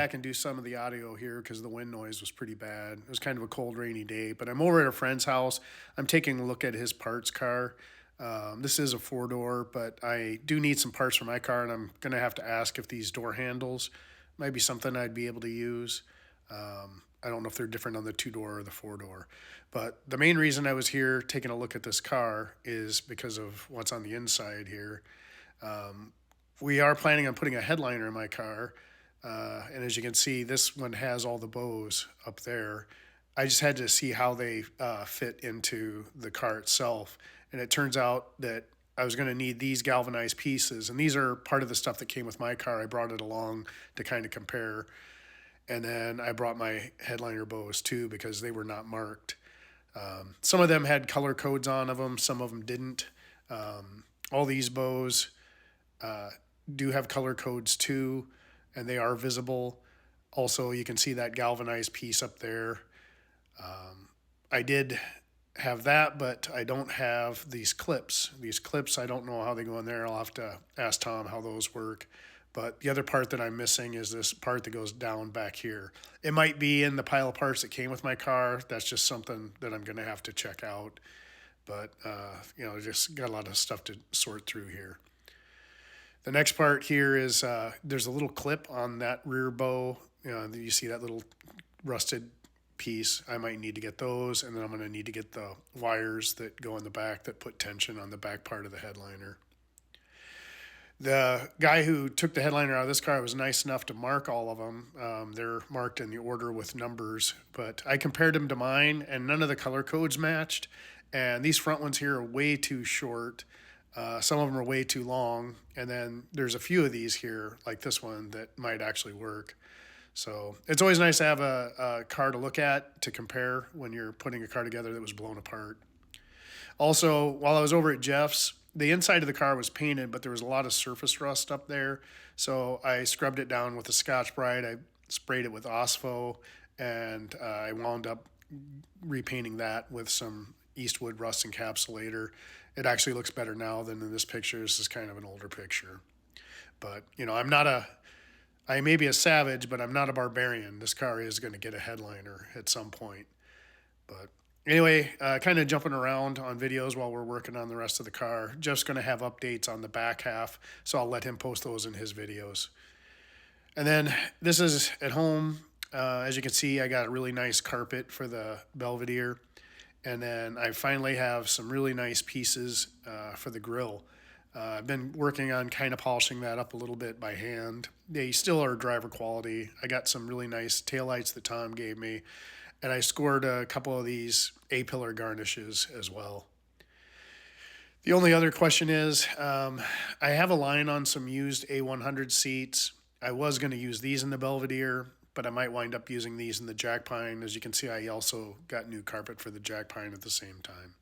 back and do some of the audio here because the wind noise was pretty bad. It was kind of a cold, rainy day, but I'm over at a friend's house. I'm taking a look at his parts car. This is a four-door, but I do need some parts for my car, and I'm going to have to ask if these door handles might be something I'd be able to use. I don't know if they're different on the two-door or the four-door. But the main reason I was here taking a look at this car is because of what's on the inside here. We are planning on putting a headliner in my car. And as you can see, this one has all the bows up there. I just had to see how they fit into the car itself. And it turns out that I was going to need these galvanized pieces. And these are part of the stuff that came with my car. I brought it along to kind of compare. And then I brought my headliner bows too because they were not marked. Some of them had color codes on them. Some of them didn't. All these bows do have color codes too, and they are visible. Also, you can see that galvanized piece up there. I did have that, but I don't have these clips. These clips, I don't know how they go in there. I'll have to ask Tom how those work. But the other part that I'm missing is this part that goes down back here. It might be in the pile of parts that came with my car. That's just something that I'm going to have to check out. But, just got a lot of stuff to sort through here. The next part here is there's a little clip on that rear bow. You see that little rusted piece. I might need to get those, and then I'm going to need to get the wires that go in the back that put tension on the back part of the headliner. The guy who took the headliner out of this car was nice enough to mark all of them. They're marked in the order with numbers, but I compared them to mine, and none of the color codes matched. And these front ones here are way too short. Some of them are way too long. And then there's a few of these here, like this one, that might actually work. So it's always nice to have a car to look at, to compare when you're putting a car together that was blown apart. Also, while I was over at Jeff's, the inside of the car was painted, but there was a lot of surface rust up there. So I scrubbed it down with a Scotch-Brite. I sprayed it with Ospo, and I wound up repainting that with some Eastwood rust encapsulator. It actually looks better now than in this picture. This is kind of an older picture. But, I may be a savage, but I'm not a barbarian. This car is going to get a headliner at some point. But anyway, kind of jumping around on videos while we're working on the rest of the car. Jeff's going to have updates on the back half, so I'll let him post those in his videos. And then this is at home. As you can see, I got a really nice carpet for the Belvedere. And then I finally have some really nice pieces for the grill. I've been working on kind of polishing that up a little bit by hand. They still are driver quality. I got some really nice taillights that Tom gave me. And I scored a couple of these A-pillar garnishes as well. The only other question is, I have a line on some used A100 seats. I was going to use these in the Belvedere, but I might wind up using these in the Jack Pine. As you can see, I also got new carpet for the Jack Pine at the same time.